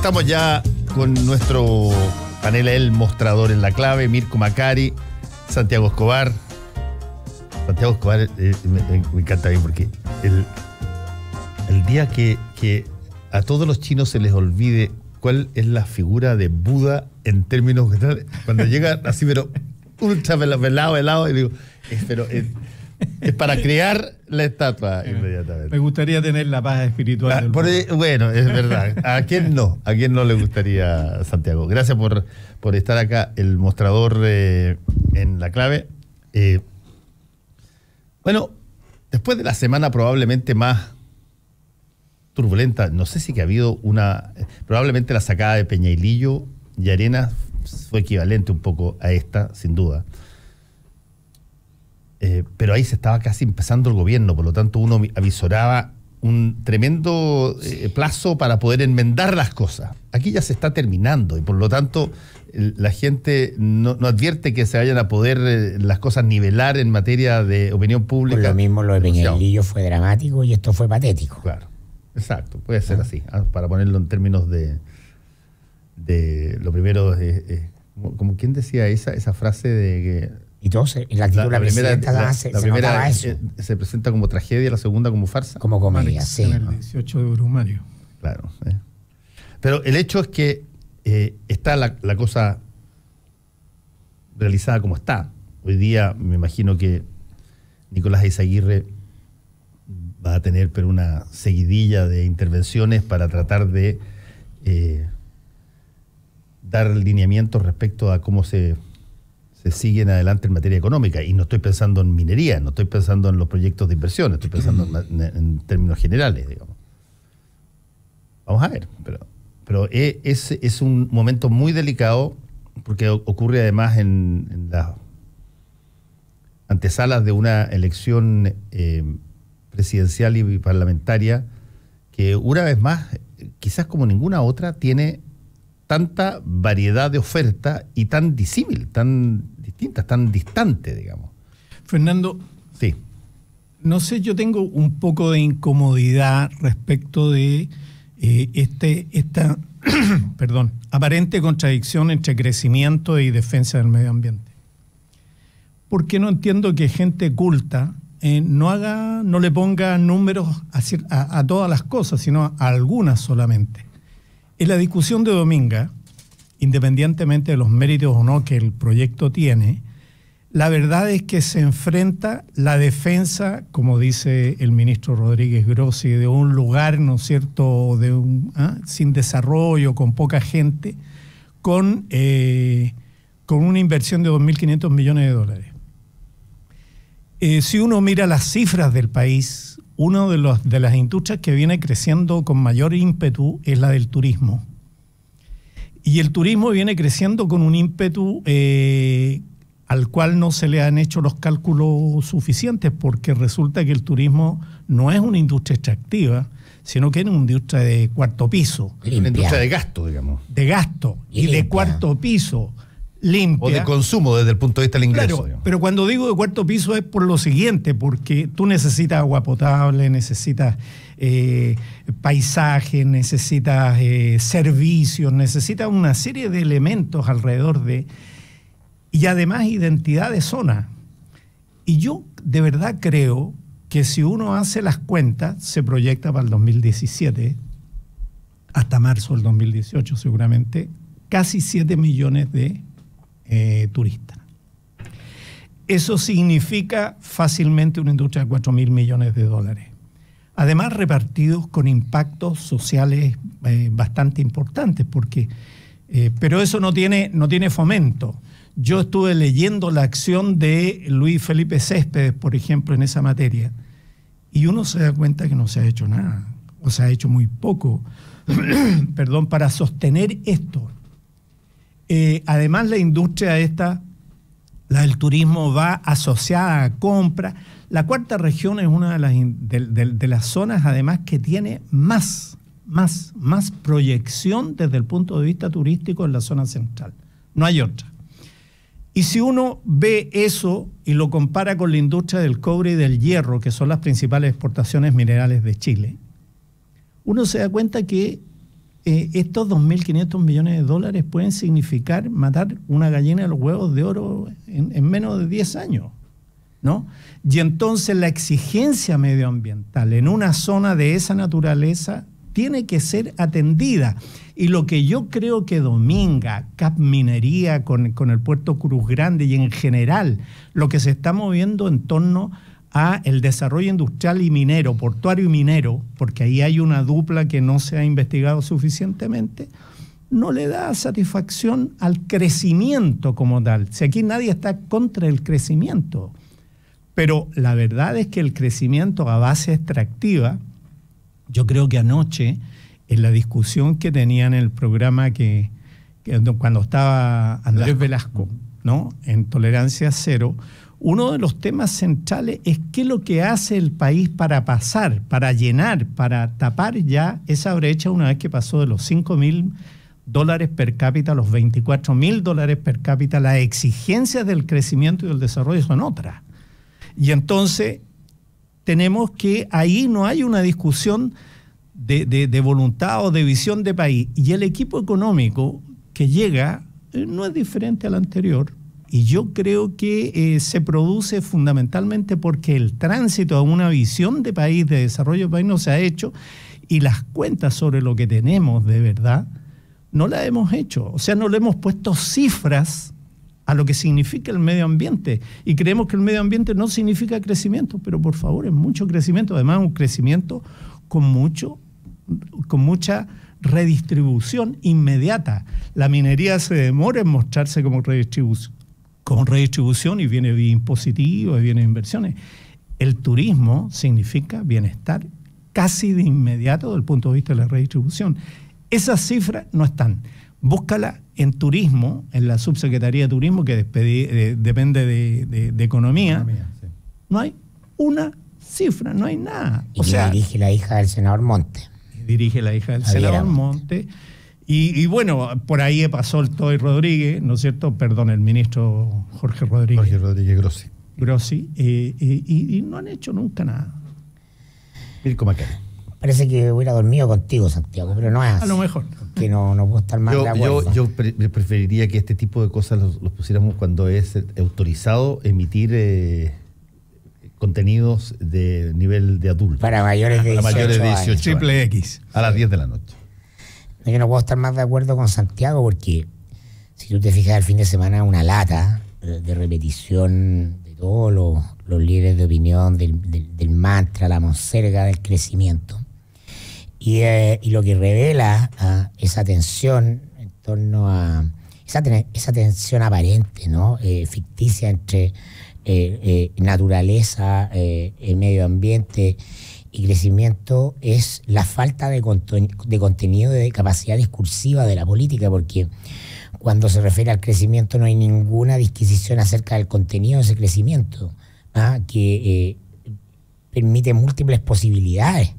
Estamos ya con nuestro panel, el mostrador en la clave, Mirko Macari, Santiago Escobar. Santiago Escobar me encanta bien porque el día que a todos los chinos se les olvide cuál es la figura de Buda en términos generales, cuando llega así, pero ultra pelado, y digo, es para crear la estatua inmediatamente. Me gustaría tener la paz espiritual. Bueno, es verdad. ¿A quién no? ¿A quién no le gustaría, Santiago? Gracias por estar acá, el mostrador en la clave. Bueno, después de la semana probablemente más turbulenta, no sé si que ha habido probablemente la sacada de Peñailillo y Arenas fue equivalente un poco a esta, sin duda. Pero ahí se estaba casi empezando el gobierno, por lo tanto uno avisoraba un tremendo plazo para poder enmendar las cosas. Aquí ya se está terminando y por lo tanto la gente no advierte que se vayan a poder las cosas nivelar en materia de opinión pública. Por lo mismo lo de Peñailillo fue dramático y esto fue patético. Claro, exacto, puede ser así, para ponerlo en términos de lo primero, como quien decía esa frase de que... Y entonces, en la actitud de la presidenta la primera se presenta como tragedia, la segunda como farsa. Como comedia, sí. En el 18 de Brumario. Claro. Pero el hecho es que está la cosa realizada como está. Hoy día me imagino que Nicolás Eizaguirre va a tener una seguidilla de intervenciones para tratar de dar lineamientos respecto a cómo se siguen adelante en materia económica. Y no estoy pensando en minería, no estoy pensando en los proyectos de inversión, estoy pensando en términos generales, digamos. Vamos a ver, pero es un momento muy delicado porque ocurre además en las antesalas de una elección presidencial y parlamentaria que una vez más, quizás como ninguna otra, tiene tanta variedad de oferta y tan disímil, tan distintas, tan distante, digamos. Fernando, sí. No sé, yo tengo un poco de incomodidad respecto de esta aparente contradicción entre crecimiento y defensa del medio ambiente. Porque no entiendo que gente culta no le ponga números a todas las cosas, sino a algunas solamente. En la discusión de Dominga, independientemente de los méritos o no que el proyecto tiene, la verdad es que se enfrenta la defensa, como dice el ministro Rodríguez Grossi, de un lugar, ¿no es cierto?, sin desarrollo, con poca gente, con una inversión de 2.500 millones de dólares. Si uno mira las cifras del país, una de las industrias que viene creciendo con mayor ímpetu es la del turismo. Y el turismo viene creciendo con un ímpetu al cual no se le han hecho los cálculos suficientes, porque resulta que el turismo no es una industria extractiva, sino que es una industria de cuarto piso. Limpia. Una industria de gasto, digamos. De gasto y de cuarto piso. Limpia. O de consumo desde el punto de vista del ingreso. Claro, pero cuando digo de cuarto piso es por lo siguiente, porque tú necesitas agua potable, necesitas paisaje, necesitas servicios, necesitas una serie de elementos alrededor y además identidad de zona. Y yo de verdad creo que si uno hace las cuentas, se proyecta para el 2017, hasta marzo del 2018 seguramente, casi 7 millones de turistas. Eso significa fácilmente una industria de 4.000 millones de dólares. Además, repartidos con impactos sociales bastante importantes, pero eso no tiene fomento. Yo estuve leyendo la acción de Luis Felipe Céspedes, por ejemplo, en esa materia, y uno se da cuenta que no se ha hecho nada, o se ha hecho muy poco, para sostener esto. Además, la industria la del turismo, va asociada a compra. La cuarta región es una de las zonas, además, que tiene más proyección desde el punto de vista turístico en la zona central. No hay otra. Y si uno ve eso y lo compara con la industria del cobre y del hierro, que son las principales exportaciones minerales de Chile, uno se da cuenta que estos 2.500 millones de dólares pueden significar matar una gallina de los huevos de oro en menos de 10 años, ¿no? Y entonces la exigencia medioambiental en una zona de esa naturaleza tiene que ser atendida. Y lo que yo creo que Dominga, Cap Minería con el puerto Cruz Grande y en general lo que se está moviendo en torno a el desarrollo industrial y minero, portuario y minero, porque ahí hay una dupla que no se ha investigado suficientemente, no le da satisfacción al crecimiento como tal. Si aquí nadie está contra el crecimiento, pero la verdad es que el crecimiento a base extractiva, yo creo que anoche, en la discusión que tenía en el programa cuando estaba Andrés Velasco, ¿no? En Tolerancia Cero, uno de los temas centrales es qué es lo que hace el país para pasar, para llenar, para tapar ya esa brecha una vez que pasó de los $5.000 per cápita a los $24.000 per cápita. Las exigencias del crecimiento y del desarrollo son otras. Y entonces tenemos que ahí no hay una discusión de voluntad o de visión de país. Y el equipo económico que llega no es diferente al anterior. Y yo creo que se produce fundamentalmente porque el tránsito a una visión de país, de desarrollo de país, no se ha hecho, y las cuentas sobre lo que tenemos de verdad no las hemos hecho. O sea, no le hemos puesto cifras a lo que significa el medio ambiente. Y creemos que el medio ambiente no significa crecimiento, pero por favor, es mucho crecimiento. Además, un crecimiento con mucha redistribución inmediata. La minería se demora en mostrarse como redistribución y viene impositivo y viene inversiones. El turismo significa bienestar casi de inmediato desde el punto de vista de la redistribución. Esas cifras no están. Búscala en turismo, en la subsecretaría de turismo que depende de economía. Sí. No hay una cifra, no hay nada. Y dirige la hija del senador Monte. Dirige la hija del senador Monte. Y bueno, por ahí pasó el Toy Rodríguez, ¿no es cierto? Perdón, el ministro Jorge Rodríguez Grossi. Y no han hecho nunca nada. Mirko Macari. Parece que hubiera dormido contigo, Santiago, pero no es así. A lo mejor. Que no puedo estar más de acuerdo. Yo preferiría que este tipo de cosas los pusiéramos cuando es autorizado emitir contenidos de nivel de adulto. Para mayores de 18 Triple X. A las 10 de la noche. Yo no puedo estar más de acuerdo con Santiago porque si tú te fijas el fin de semana una lata de repetición de todos los líderes de opinión del mantra, la monserga del crecimiento y lo que revela esa tensión en torno a esa tensión aparente, ¿no? Ficticia entre naturaleza, medio ambiente y crecimiento, es la falta de contenido, de capacidad discursiva de la política, porque cuando se refiere al crecimiento no hay ninguna disquisición acerca del contenido de ese crecimiento, que permite múltiples posibilidades,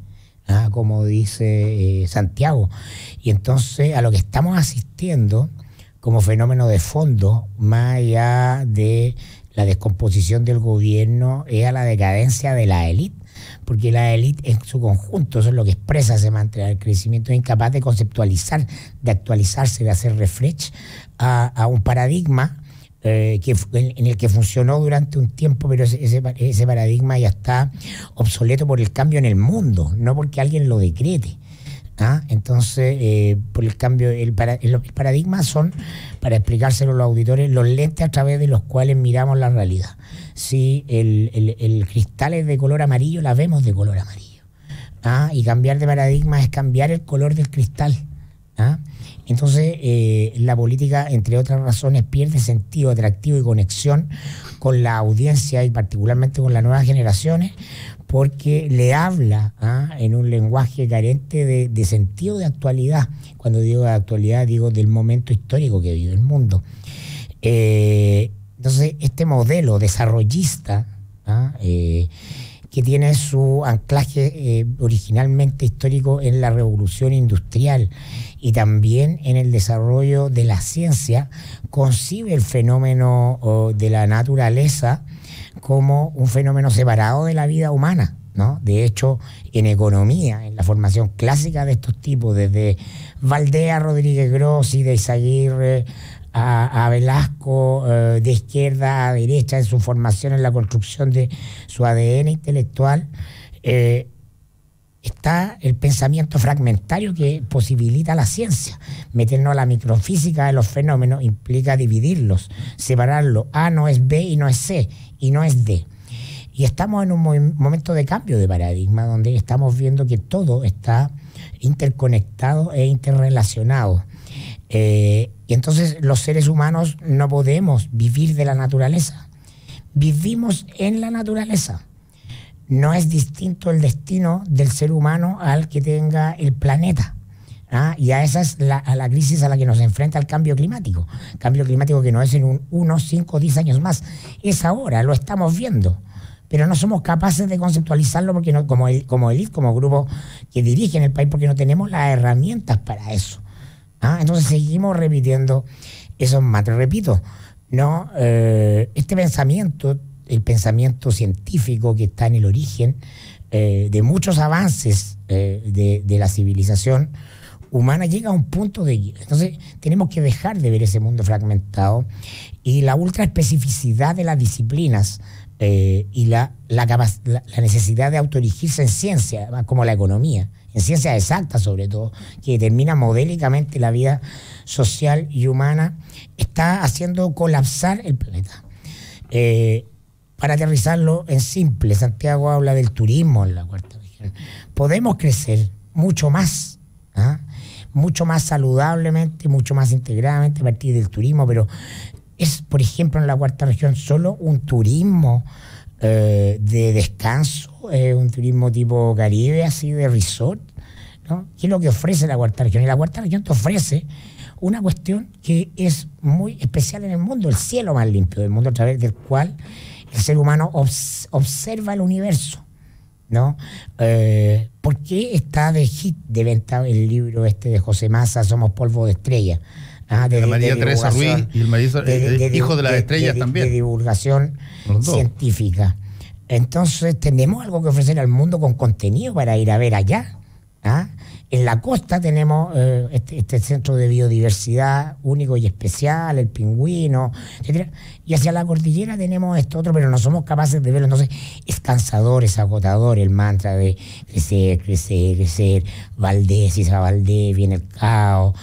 como dice Santiago. Y entonces a lo que estamos asistiendo como fenómeno de fondo, más allá de la descomposición del gobierno, es a la decadencia de la élite, porque la élite en su conjunto, eso es lo que expresa ese mantra del crecimiento, es incapaz de conceptualizar, de actualizarse, de hacer refresh a un paradigma en el que funcionó durante un tiempo, pero ese paradigma ya está obsoleto por el cambio en el mundo, no porque alguien lo decrete. Entonces, por el cambio, el paradigma son, para explicárselo a los auditores, los lentes a través de los cuales miramos la realidad. Si el cristal es de color amarillo, la vemos de color amarillo. Y cambiar de paradigma es cambiar el color del cristal. Entonces, la política, entre otras razones, pierde sentido atractivo y conexión con la audiencia y particularmente con las nuevas generaciones, porque le habla en un lenguaje carente de sentido de actualidad. Cuando digo de actualidad, digo del momento histórico que vive el mundo. Entonces, este modelo desarrollista, que tiene su anclaje originalmente histórico en la revolución industrial y también en el desarrollo de la ciencia, concibe el fenómeno de la naturaleza como un fenómeno separado de la vida humana, ¿no? De hecho, en economía, en la formación clásica de estos tipos, desde Valdés a Rodríguez Grossi, de Izaguirre a Velasco, de izquierda a derecha, en su formación, en la construcción de su ADN intelectual, está el pensamiento fragmentario que posibilita la ciencia. Meternos a la microfísica de los fenómenos implica dividirlos, separarlos. A no es B y no es C y no es D. Y estamos en un momento de cambio de paradigma donde estamos viendo que todo está interconectado e interrelacionado. Y entonces los seres humanos no podemos vivir de la naturaleza. Vivimos en la naturaleza. No es distinto el destino del ser humano al que tenga el planeta. Y a esa es la crisis a la que nos enfrenta el cambio climático. Cambio climático que no es en 1, 5, 10 años más. Es ahora, lo estamos viendo. Pero no somos capaces de conceptualizarlo porque no, como élite, como grupo que dirigen el país, porque no tenemos las herramientas para eso. Entonces seguimos repitiendo esos matres. Repito, ¿no? Este pensamiento, el pensamiento científico que está en el origen de muchos avances de la civilización humana, llega a un punto de guía. Entonces tenemos que dejar de ver ese mundo fragmentado y la ultra especificidad de las disciplinas y la necesidad de autoerigirse en ciencia, como la economía, en ciencias exactas sobre todo, que determina modélicamente la vida social y humana, está haciendo colapsar el planeta. Para aterrizarlo en simple, Santiago habla del turismo en la cuarta región. Podemos crecer mucho más, mucho más saludablemente, mucho más integradamente a partir del turismo, pero es, por ejemplo, en la cuarta región solo un turismo de descanso, un turismo tipo Caribe, así de resort, ¿no? ¿Qué es lo que ofrece la cuarta región? Y la cuarta región te ofrece una cuestión que es muy especial en el mundo, el cielo más limpio del mundo, a través del cual el ser humano observa el universo, ¿no? ¿Por qué está de hit de venta el libro de José Massa, Somos polvo de estrella? De María Teresa Ruiz y el hijo de las estrellas también. De divulgación científica. Entonces tenemos algo que ofrecer al mundo con contenido para ir a ver allá. En la costa tenemos este centro de biodiversidad único y especial, el pingüino, etc. Y hacia la cordillera tenemos esto otro, pero no somos capaces de verlo. Entonces es cansador, es agotador el mantra de crecer, crecer, crecer. Valdés, Isa Valdés, viene el caos.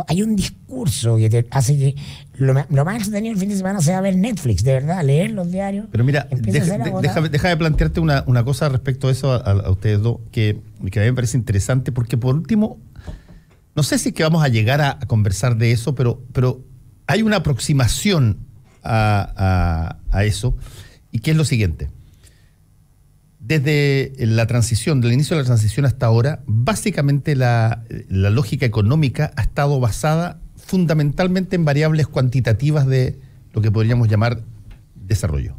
Hay un discurso que te hace que lo más entretenido el fin de semana sea ver Netflix, de verdad, leer los diarios. Pero mira, deja de plantearte una cosa respecto a eso a ustedes dos, que a mí me parece interesante, porque por último, no sé si es que vamos a llegar a conversar de eso, pero hay una aproximación a eso, y que es lo siguiente. Desde la transición, del inicio de la transición hasta ahora, básicamente la lógica económica ha estado basada fundamentalmente en variables cuantitativas de lo que podríamos llamar desarrollo.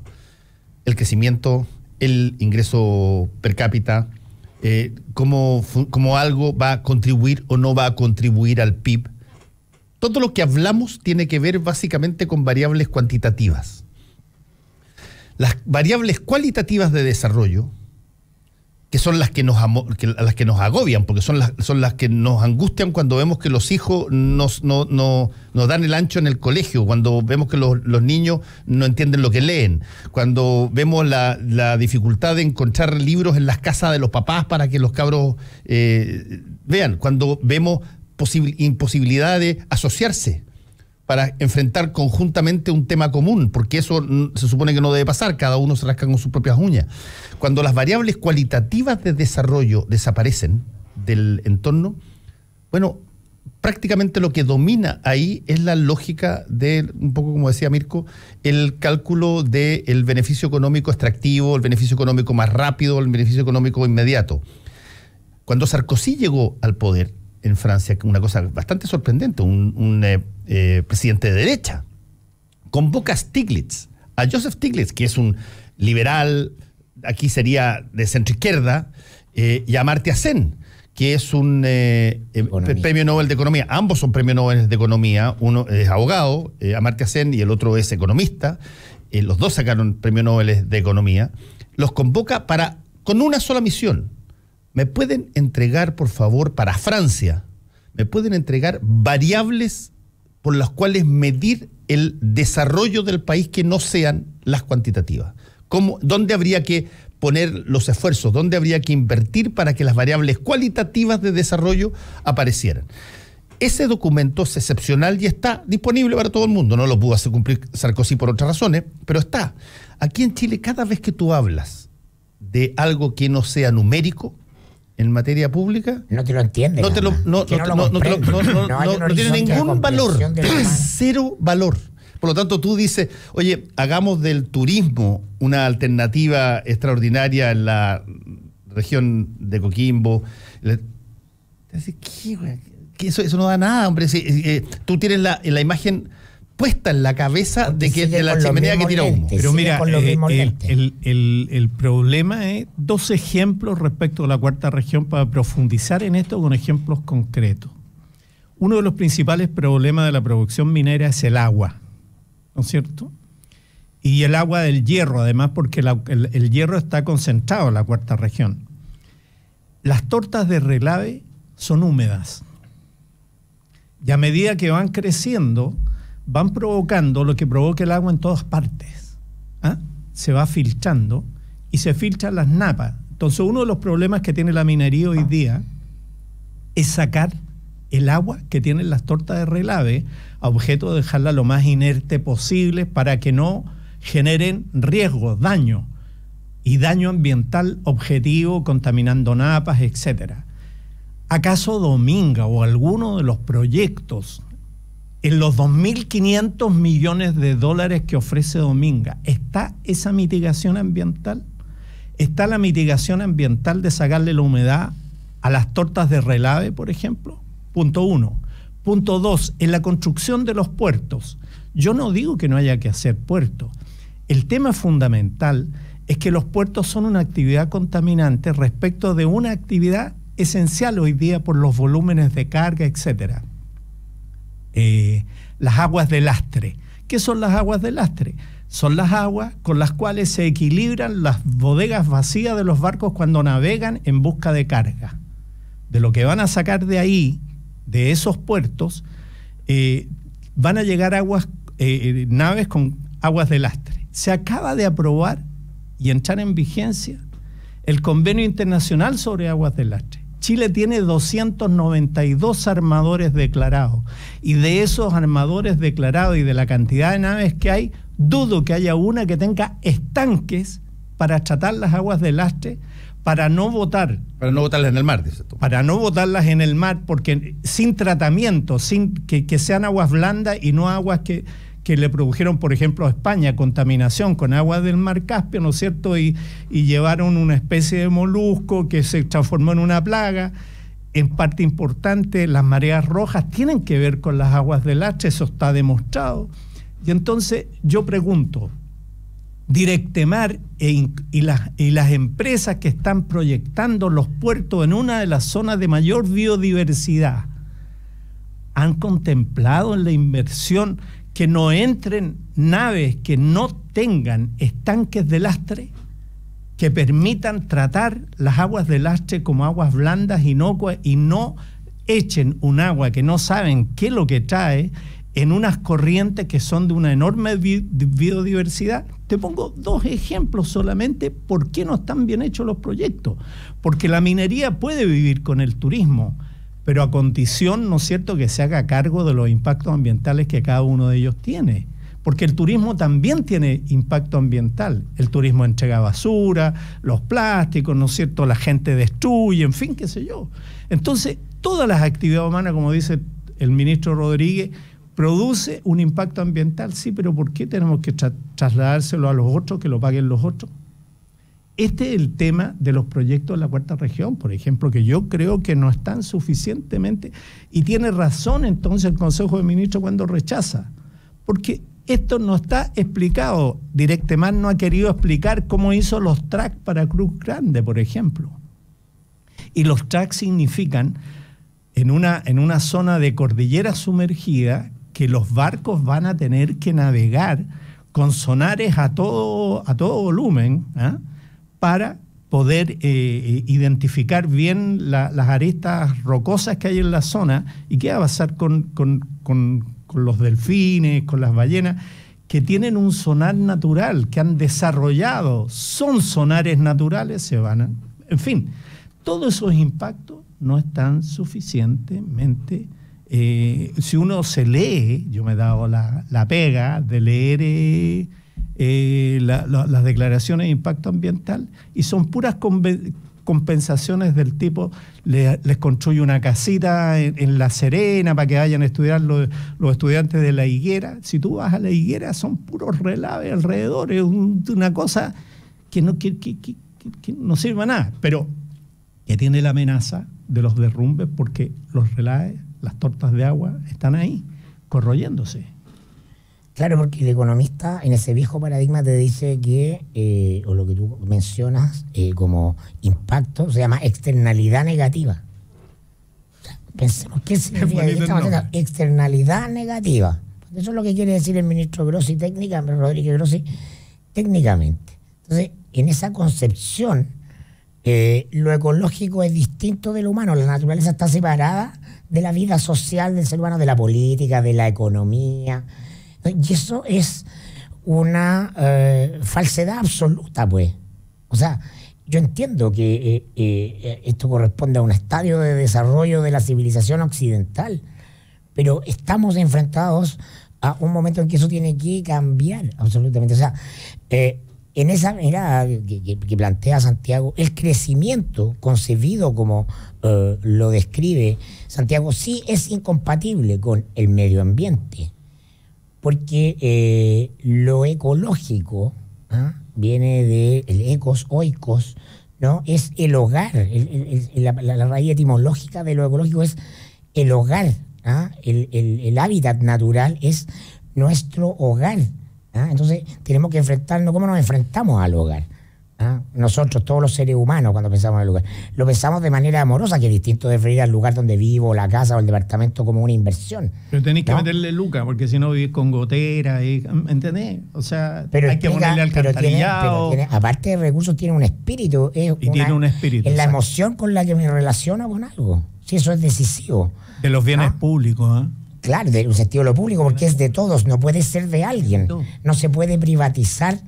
El crecimiento, el ingreso per cápita, cómo algo va a contribuir o no va a contribuir al PIB. Todo lo que hablamos tiene que ver básicamente con variables cuantitativas. Las variables cualitativas de desarrollo, que son las que nos agobian, porque son las que nos angustian cuando vemos que los hijos nos dan el ancho en el colegio, cuando vemos que los niños no entienden lo que leen, cuando vemos la dificultad de encontrar libros en las casas de los papás para que los cabros vean, cuando vemos imposibilidad de asociarse para enfrentar conjuntamente un tema común, porque eso se supone que no debe pasar, cada uno se rasca con sus propias uñas. Cuando las variables cualitativas de desarrollo desaparecen del entorno, bueno, prácticamente lo que domina ahí es la lógica de, un poco como decía Mirko, el cálculo del beneficio económico extractivo, el beneficio económico más rápido, el beneficio económico inmediato. Cuando Sarkozy llegó al poder en Francia, una cosa bastante sorprendente, un presidente de derecha, convoca a Stiglitz, a Joseph Stiglitz, que es un liberal, aquí sería de centroizquierda, y a Amartya Sen, que es un premio Nobel de Economía. Ambos son premios Nobel de Economía, uno es abogado, Amartya Sen, y el otro es economista. Los dos sacaron premio Nobel de Economía. Los convoca para con una sola misión. ¿Me pueden entregar, por favor, para Francia, me pueden entregar variables por las cuales medir el desarrollo del país que no sean las cuantitativas? ¿Dónde habría que poner los esfuerzos? ¿Dónde habría que invertir para que las variables cualitativas de desarrollo aparecieran? Ese documento es excepcional y está disponible para todo el mundo. No lo pudo hacer cumplir Sarkozy por otras razones, pero está. Aquí en Chile, cada vez que tú hablas de algo que no sea numérico en materia pública, no te lo entiendes. No tiene ningún valor. Cero valor. Por lo tanto, tú dices, oye, hagamos del turismo una alternativa extraordinaria en la región de Coquimbo. ¿Qué? Eso no da nada, hombre. Tú tienes la imagen puesta en la cabeza de que de la chimenea que tira humo. Pero mira, el problema es 2 ejemplos respecto a la cuarta región para profundizar en esto con ejemplos concretos. Uno de los principales problemas de la producción minera es el agua, ¿no es cierto? Y el agua del hierro, además, porque el hierro está concentrado en la cuarta región. Las tortas de relave son húmedas. Y a medida que van creciendo, van provocando lo que provoca el agua en todas partes. Se va filtrando y se filtran las napas. Entonces, uno de los problemas que tiene la minería hoy día es sacar el agua que tienen las tortas de relave a objeto de dejarla lo más inerte posible para que no generen riesgos, daño ambiental objetivo, contaminando napas, etcétera. ¿Acaso Dominga o alguno de los proyectos en los 2.500 millones de dólares que ofrece Dominga está esa mitigación ambiental? ¿Está la mitigación ambiental de sacarle la humedad a las tortas de relave, por ejemplo? Punto 1. Punto 2, en la construcción de los puertos. Yo no digo que no haya que hacer puertos. El tema fundamental es que los puertos son una actividad contaminante respecto de una actividad esencial hoy día por los volúmenes de carga, etcétera. Las aguas de lastre. ¿Qué son las aguas de lastre? Son las aguas con las cuales se equilibran las bodegas vacías de los barcos cuando navegan en busca de carga. De lo que van a sacar de ahí, de esos puertos, van a llegar naves con aguas de lastre. Se acaba de aprobar y entrar en vigencia el Convenio Internacional sobre Aguas de Lastre. Chile tiene 292 armadores declarados, y de esos armadores declarados y de la cantidad de naves que hay, dudo que haya una que tenga estanques para tratar las aguas de lastre, para no botarlas en el mar, dices tú. Para no botarlas en el mar, porque sin tratamiento, sin que sean aguas blandas y no aguas que le produjeron, por ejemplo, a España contaminación con aguas del mar Caspio, ¿no es cierto? Y llevaron una especie de molusco que se transformó en una plaga. En parte importante, las mareas rojas tienen que ver con las aguas de lastre, eso está demostrado. Y entonces yo pregunto, Directemar y las empresas que están proyectando los puertos en una de las zonas de mayor biodiversidad, ¿han contemplado en la inversión que no entren naves que no tengan estanques de lastre, que permitan tratar las aguas de lastre como aguas blandas, inocuas, y no echen un agua que no saben qué es lo que trae en unas corrientes que son de una enorme biodiversidad? Te pongo 2 ejemplos solamente por qué no están bien hechos los proyectos. Porque la minería puede vivir con el turismo, pero a condición, ¿no es cierto?, que se haga cargo de los impactos ambientales que cada uno de ellos tiene. Porque el turismo también tiene impacto ambiental. El turismo entrega basura, los plásticos, ¿no es cierto?, la gente destruye, en fin, qué sé yo. Entonces, todas las actividades humanas, como dice el ministro Rodríguez, produce un impacto ambiental, sí, pero ¿por qué tenemos que trasladárselo a los otros, que lo paguen los otros? Este es el tema de los proyectos de la cuarta región, por ejemplo, que yo creo que no están suficientemente, y tiene razón entonces el Consejo de Ministros cuando rechaza, porque esto no está explicado. Directemar no ha querido explicar cómo hizo los tracks para Cruz Grande, por ejemplo. Y los tracks significan en una zona de cordillera sumergida que los barcos van a tener que navegar con sonares a todo volumen, para poder identificar bien las aristas rocosas que hay en la zona y qué va a pasar con los delfines, con las ballenas, que tienen un sonar natural, que han desarrollado, son sonares naturales, en fin, todos esos impactos no están suficientemente. Si uno se lee, yo me he dado la pega de leer las declaraciones de impacto ambiental, y son puras compensaciones del tipo, les construye una casita en La Serena para que vayan a estudiar los estudiantes de La Higuera. Si tú vas a La Higuera, son puros relaves alrededor, es una cosa que no sirve a nada, pero que tiene la amenaza de los derrumbes, porque los relaves, las tortas de agua, están ahí, corroyéndose. Claro, porque el economista en ese viejo paradigma te dice que, o lo que tú mencionas como impacto, se llama externalidad negativa. O sea, pensemos, ¿qué significa externalidad negativa? Eso es lo que quiere decir el ministro Grossi Rodríguez Grossi, técnicamente. Entonces, en esa concepción, lo ecológico es distinto de lo humano. La naturaleza está separada de la vida social del ser humano, de la política, de la economía. Y eso es una falsedad absoluta, pues. O sea, yo entiendo que esto corresponde a un estadio de desarrollo de la civilización occidental, pero estamos enfrentados a un momento en que eso tiene que cambiar absolutamente. O sea, en esa mirada que plantea Santiago, el crecimiento concebido como lo describe Santiago sí es incompatible con el medio ambiente. Porque lo ecológico viene del ecos, oikos, ¿no? Es el hogar. La raíz etimológica de lo ecológico es el hogar. El hábitat natural es nuestro hogar. Entonces tenemos que enfrentarnos. ¿Cómo nos enfrentamos al hogar? Nosotros, todos los seres humanos, cuando pensamos en el lugar, lo pensamos de manera amorosa, que es distinto de referir al lugar donde vivo, la casa o el departamento como una inversión. Pero tenéis que meterle lucas, porque si no vivís con gotera, ¿entendés? O sea, hay que ponerle alcantarillado. Aparte de recursos, tiene un espíritu. Tiene un espíritu. Es la emoción con la que me relaciono con algo. Sí, eso es decisivo. De los bienes públicos, Claro, de un sentido de lo público, porque es de todos, no puede ser de alguien. No se puede privatizar.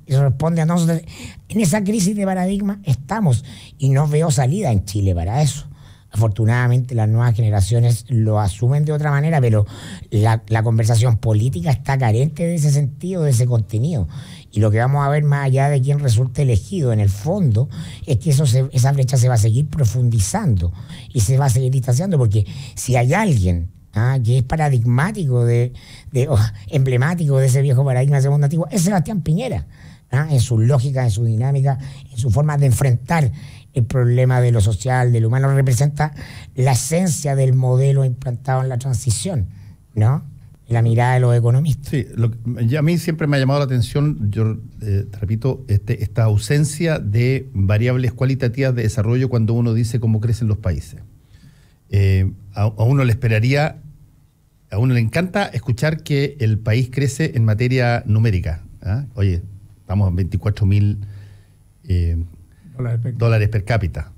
Y responde a nosotros. En esa crisis de paradigma estamos, y no veo salida en Chile para eso. Afortunadamente las nuevas generaciones lo asumen de otra manera, pero la conversación política está carente de ese sentido, de ese contenido. Y lo que vamos a ver más allá de quién resulte elegido en el fondo es que esa brecha se va a seguir profundizando y se va a seguir distanciando, porque si hay alguien que es paradigmático emblemático de ese viejo paradigma de segundo antiguo, es Sebastián Piñera. En su lógica, en su dinámica, en su forma de enfrentar el problema de lo social, de lo humano, representa la esencia del modelo implantado en la transición, ¿no? La mirada de los economistas. Sí, a mí siempre me ha llamado la atención, yo te repito, esta ausencia de variables cualitativas de desarrollo cuando uno dice cómo crecen los países. A uno le esperaría, a uno le encanta escuchar que el país crece en materia numérica. Oye, estamos en 24.000 dólares per cápita.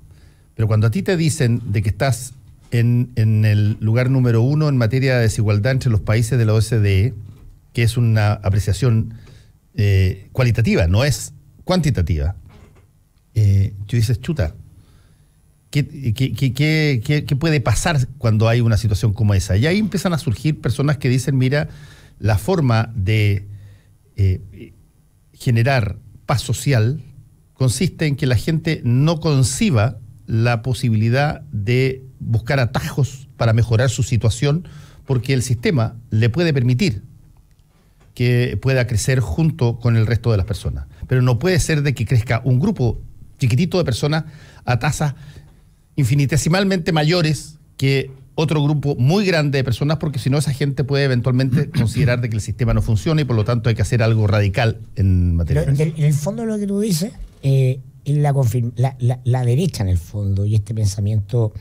Pero cuando a ti te dicen de que estás en el lugar número 1 en materia de desigualdad entre los países de la OCDE, que es una apreciación cualitativa, no es cuantitativa, tú dices, chuta, ¿qué puede pasar cuando hay una situación como esa? Y ahí empiezan a surgir personas que dicen, mira, la forma de generar paz social consiste en que la gente no conciba la posibilidad de buscar atajos para mejorar su situación, porque el sistema le puede permitir que pueda crecer junto con el resto de las personas. Pero no puede ser de que crezca un grupo chiquitito de personas a tasas infinitesimalmente mayores que otro grupo muy grande de personas, porque si no esa gente puede eventualmente considerar de que el sistema no funciona y por lo tanto hay que hacer algo radical en materia. En el fondo lo que tú dices la derecha en el fondo y este pensamiento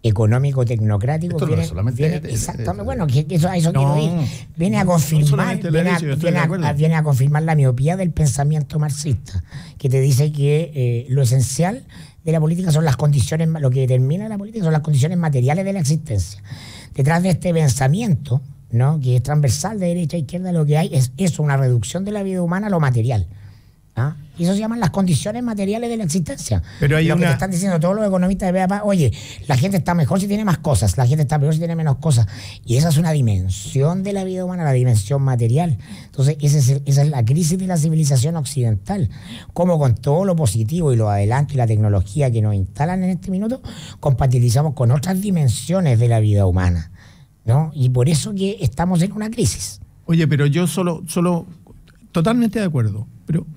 económico tecnocrático Esto no es solamente exactamente, bueno, que eso a eso quiero ir, viene a confirmar viene a confirmar la miopía del pensamiento marxista, que te dice que lo esencial de la política son las condiciones, lo que determina la política son las condiciones materiales de la existencia. Detrás de este pensamiento, ¿no?, que es transversal de derecha a izquierda, lo que hay es eso, una reducción de la vida humana a lo material. ¿Ah? Y eso se llaman las condiciones materiales de la existencia. Pero hay lo que te están diciendo todos los economistas de PAPA, oye, la gente está mejor si tiene más cosas, la gente está peor si tiene menos cosas. Y esa es una dimensión de la vida humana, la dimensión material. Entonces, esa es la crisis de la civilización occidental. Como con todo lo positivo y los adelantos y la tecnología que nos instalan en este minuto, compatibilizamos con otras dimensiones de la vida humana, ¿no? Y por eso que estamos en una crisis. Oye, pero yo solo totalmente de acuerdo, pero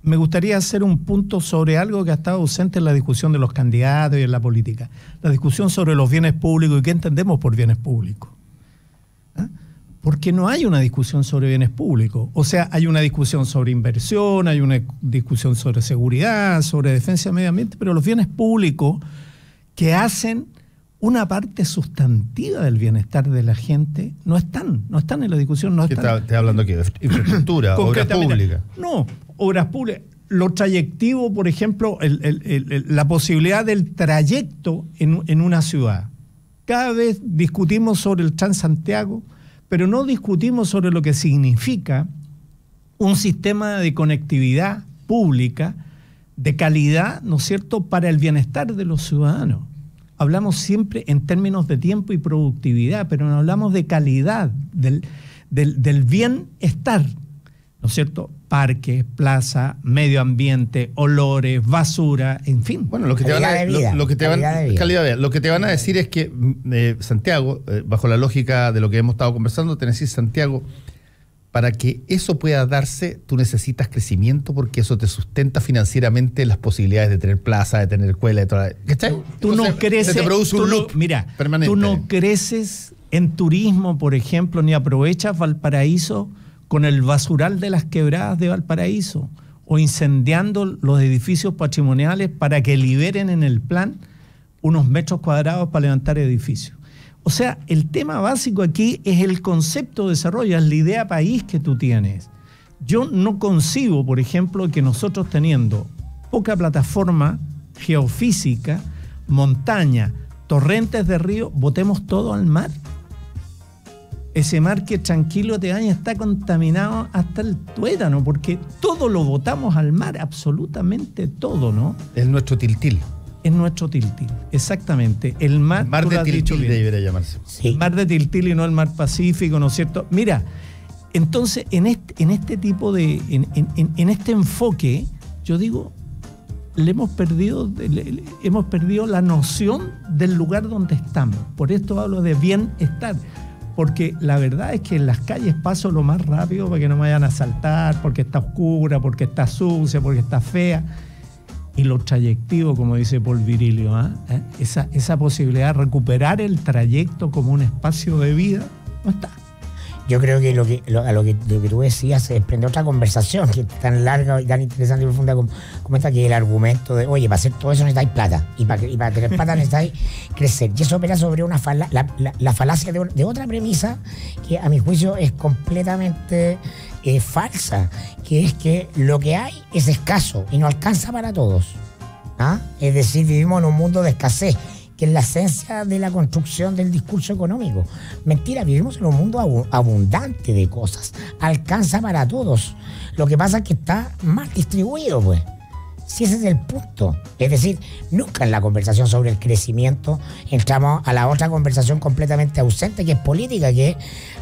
me gustaría hacer un punto sobre algo que ha estado ausente en la discusión de los candidatos y en la política. La discusión sobre los bienes públicos y qué entendemos por bienes públicos. ¿Ah? Porque no hay una discusión sobre bienes públicos. O sea, hay una discusión sobre inversión, hay una discusión sobre seguridad, sobre defensa del medio ambiente, pero los bienes públicos que hacen una parte sustantiva del bienestar de la gente no están en la discusión. No están. ¿Estás hablando aquí de infraestructura, obras públicas? No, obras públicas. Lo trayectivo, por ejemplo, la posibilidad del trayecto en una ciudad. Cada vez discutimos sobre el Transantiago, pero no discutimos sobre lo que significa un sistema de conectividad pública de calidad, ¿no es cierto?, para el bienestar de los ciudadanos. Hablamos siempre en términos de tiempo y productividad, pero no hablamos de calidad, del bienestar, ¿no es cierto? Parques, plaza, medio ambiente, olores, basura, en fin. Bueno, lo que te van a decir es que Santiago, bajo la lógica de lo que hemos estado conversando, te decís, Santiago, para que eso pueda darse, tú necesitas crecimiento porque eso te sustenta financieramente las posibilidades de tener plaza, de tener escuela, de toda. Tú no creces. Se te produce un loop permanente. Tú no creces en turismo, por ejemplo, ni aprovechas Valparaíso con el basural de las quebradas de Valparaíso o incendiando los edificios patrimoniales para que liberen en el plan unos metros cuadrados para levantar edificios. O sea, el tema básico aquí es el concepto de desarrollo, es la idea país que tú tienes. Yo no concibo, por ejemplo, que nosotros teniendo poca plataforma geofísica, montaña, torrentes de río, botemos todo al mar. Ese mar que tranquilo te daña está contaminado hasta el tuétano, porque todo lo botamos al mar, absolutamente todo, ¿no? Es nuestro tiltil. Es nuestro tiltil, exactamente. El mar de tiltil debería llamarse. Sí. El mar de tiltil y no el mar Pacífico, ¿no es cierto? Mira, entonces en este tipo de, en este enfoque, yo digo, hemos perdido la noción del lugar donde estamos. Por esto hablo de bienestar. Porque la verdad es que en las calles paso lo más rápido para que no me vayan a asaltar, porque está oscura, porque está sucia, porque está fea. Y lo trayectivo, como dice Paul Virilio, esa posibilidad de recuperar el trayecto como un espacio de vida, no está. Yo creo que lo que tú decías se desprende otra conversación que es tan larga y tan interesante y profunda como esta, que el argumento de, oye, para hacer todo eso necesitáis plata, y para tener plata necesitáis crecer. Y eso opera sobre la falacia de otra premisa que a mi juicio es completamente falsa, que es que lo que hay es escaso y no alcanza para todos. ¿Ah? Es decir, vivimos en un mundo de escasez, que es la esencia de la construcción del discurso económico. Mentira, vivimos en un mundo abundante de cosas, alcanza para todos. Lo que pasa es que está mal distribuido, pues. Si ese es el punto. Es decir, nunca en la conversación sobre el crecimiento entramos a la otra conversación completamente ausente, que es política, que es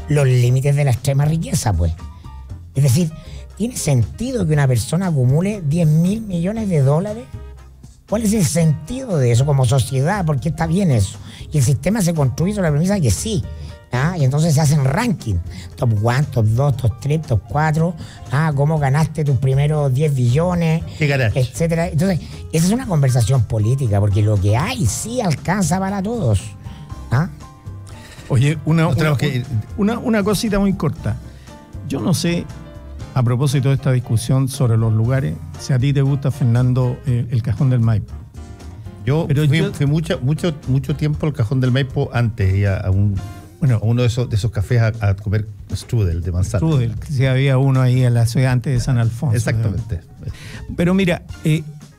los límites de la extrema riqueza, pues. Es decir, ¿tiene sentido que una persona acumule 10.000 millones de dólares? ¿Cuál es el sentido de eso como sociedad? ¿Por qué está bien eso? Y el sistema se construye sobre la premisa de que sí. Y entonces se hacen ranking. Top 1, top 2, top 3, top 4. ¿Cómo ganaste tus primeros 10 billones? ¿Qué ganaste? Etcétera. Entonces, esa es una conversación política, porque lo que hay sí alcanza para todos. Oye, una cosita muy corta. Yo no sé a propósito de esta discusión sobre los lugares, si a ti te gusta, Fernando, el Cajón del Maipo. Yo fui mucho tiempo al Cajón del Maipo antes, y a uno de esos cafés a comer strudel de manzana. Strudel, si había uno ahí en la ciudad antes de San Alfonso. Exactamente. Pero mira,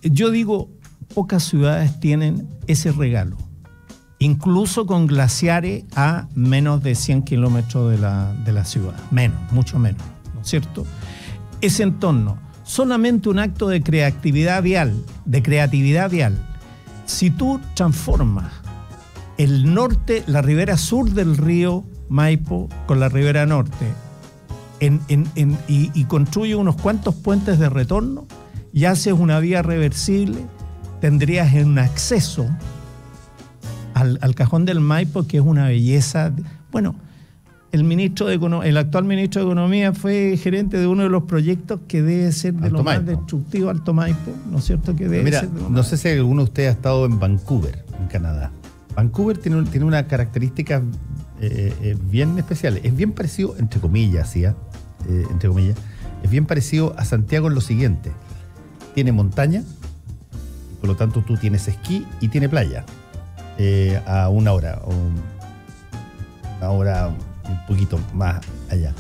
yo digo, pocas ciudades tienen ese regalo. Incluso con glaciares a menos de 100 kilómetros de la ciudad. Mucho menos, ¿no es cierto? Ese entorno, solamente un acto de creatividad vial, Si tú transformas el norte, la ribera sur del río Maipo con la ribera norte y construyes unos cuantos puentes de retorno y haces una vía reversible, tendrías un acceso al Cajón del Maipo, que es una belleza. Bueno, el actual ministro de Economía fue gerente de uno de los proyectos que debe ser de lo más destructivo, Alto Maipo, ¿no es cierto? No sé si alguno de ustedes ha estado en Vancouver, en Canadá. Vancouver tiene una característica bien especial. Es bien parecido, entre comillas, es bien parecido a Santiago en lo siguiente. Tiene montaña, por lo tanto tú tienes esquí y tiene playa. A una hora un poquito más allá.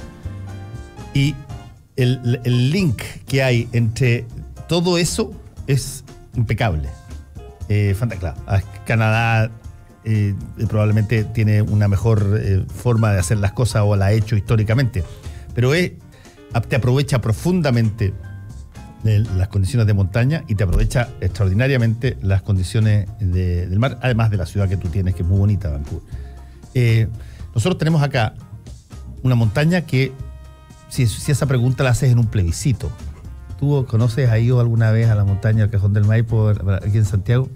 Y el link que hay entre todo eso es impecable. Claro, Canadá probablemente tiene una mejor forma de hacer las cosas, o la ha hecho históricamente, pero te aprovecha profundamente de las condiciones de montaña y te aprovecha extraordinariamente las condiciones del mar, además de la ciudad que tú tienes, que es muy bonita, Vancouver. Nosotros tenemos acá una montaña que, si esa pregunta la haces en un plebiscito, ¿tú conoces, has ido alguna vez a la montaña del Cajón del Maipo aquí en Santiago?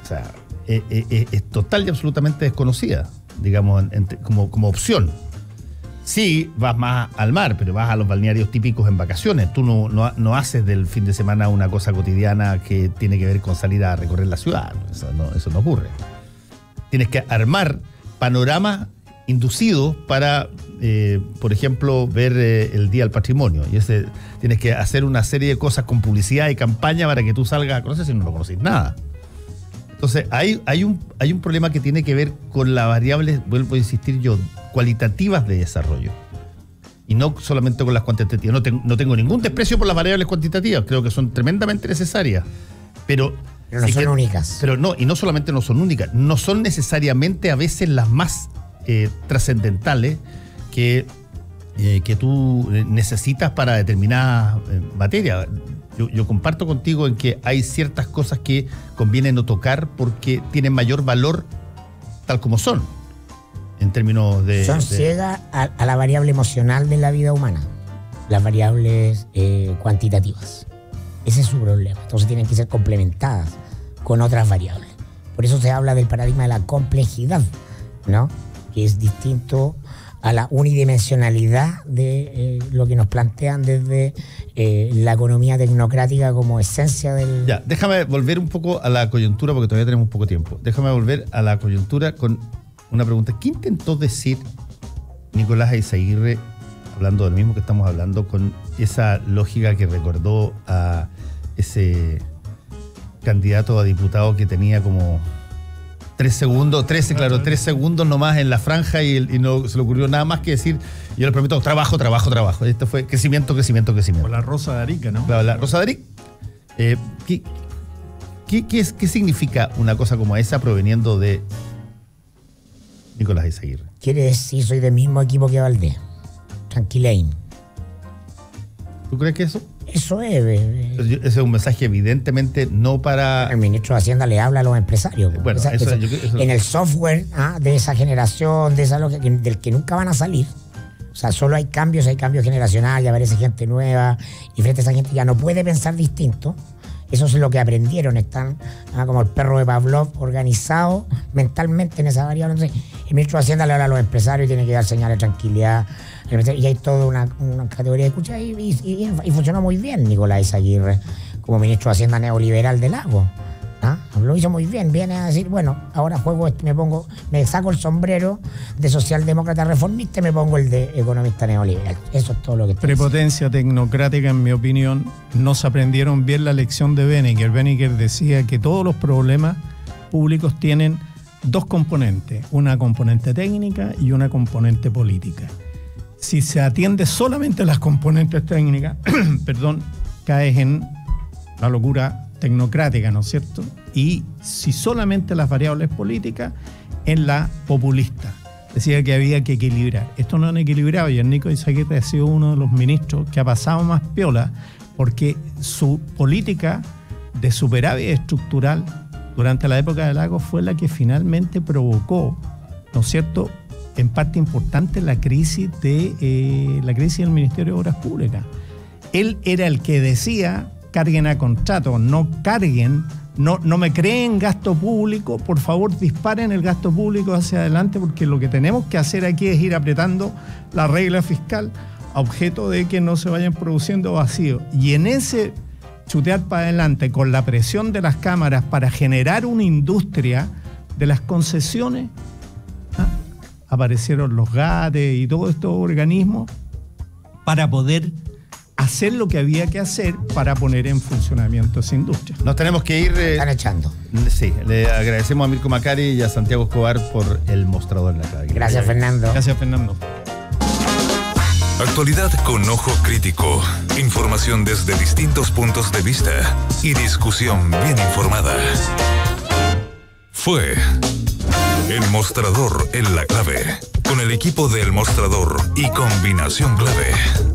O sea, es total y absolutamente desconocida, digamos, como opción. Sí, vas más al mar, pero vas a los balnearios típicos en vacaciones. Tú no haces del fin de semana una cosa cotidiana que tiene que ver con salir a recorrer la ciudad. Eso no ocurre. Tienes que armar panoramas inducidos para, por ejemplo, ver el Día del Patrimonio. Y tienes que hacer una serie de cosas con publicidad y campaña para que tú salgas a conocer si no lo conoces nada. Entonces, hay un problema que tiene que ver con las variables, vuelvo a insistir yo, cualitativas de desarrollo. Y no solamente con las cuantitativas. No tengo ningún desprecio por las variables cuantitativas, creo que son tremendamente necesarias. Pero no son únicas. Pero no, y no solamente no son únicas, no son necesariamente a veces las más trascendentales que tú necesitas para determinadas materias. Yo comparto contigo en que hay ciertas cosas que conviene no tocar porque tienen mayor valor tal como son, en términos de... Son ciegas a la variable emocional de la vida humana, las variables cuantitativas. Ese es su problema. Entonces tienen que ser complementadas con otras variables. Por eso se habla del paradigma de la complejidad, ¿no? Que es distinto a la unidimensionalidad de lo que nos plantean desde la economía tecnocrática como esencia del... Ya, déjame volver un poco a la coyuntura, porque todavía tenemos poco tiempo. Déjame volver a la coyuntura con una pregunta. ¿Qué intentó decir Nicolás Eizaguirre, hablando del mismo que estamos hablando, con esa lógica que recordó a ese candidato a diputado que tenía como 3 segundos nomás en la franja y no se le ocurrió nada más que decir: yo les prometo trabajo. Esto fue crecimiento. O la Rosa de Arica, ¿no? La Rosa de Arica. ¿Qué significa una cosa como esa proveniendo de Nicolás Eizaguirre? Quiere decir, soy del mismo equipo que Valdés. Tranquilain. ¿Tú crees que eso? Eso es. Ese es un mensaje evidentemente no para... El ministro de Hacienda le habla a los empresarios. Bueno, en el software de esa generación, del que nunca van a salir. O sea, solo hay cambios generacionales, aparece gente nueva, y frente a esa gente ya no puede pensar distinto. Eso es lo que aprendieron, están como el perro de Pavlov, organizados mentalmente en esa variable. Entonces, el ministro de Hacienda le habla a los empresarios y tiene que dar señales de tranquilidad. Y hay toda una categoría de escucha y funcionó muy bien Nicolás Eizaguirre como ministro de Hacienda neoliberal del Lago. Lo hizo muy bien. Viene a decir, bueno, ahora me saco el sombrero de socialdemócrata reformista y me pongo el de economista neoliberal. Eso es todo lo que está Prepotencia tecnocrática, en mi opinión. No se aprendieron bien la lección de Benneker. Benneker decía que todos los problemas públicos tienen dos componentes, una componente técnica y una componente política. Si se atiende solamente las componentes técnicas, caes en la locura tecnocrática, ¿no es cierto? Y si solamente las variables políticas, en la populista. Decía que había que equilibrar. Esto no han equilibrado y el Nico Izaguirre ha sido uno de los ministros que ha pasado más piola porque su política de superávit estructural durante la época de Lagos fue la que finalmente provocó, ¿no es cierto?, en parte importante la crisis del Ministerio de Obras Públicas. Él era el que decía: carguen a contrato, no carguen, no me creen gasto público, por favor disparen el gasto público hacia adelante, porque lo que tenemos que hacer aquí es ir apretando la regla fiscal a objeto de que no se vayan produciendo vacíos. Y en ese chutear para adelante con la presión de las cámaras para generar una industria de las concesiones, aparecieron los GATE y todos estos organismos para poder hacer lo que había que hacer para poner en funcionamiento esa industria. Nos tenemos que ir. Están echando. Sí, le agradecemos a Mirko Macari y a Santiago Escobar por el mostrador en la calle. Gracias, Fernando. Gracias, Fernando. Actualidad con ojo crítico, información desde distintos puntos de vista y discusión bien informada. Fue El Mostrador en la Clave, con el equipo de El Mostrador y Combinación Clave.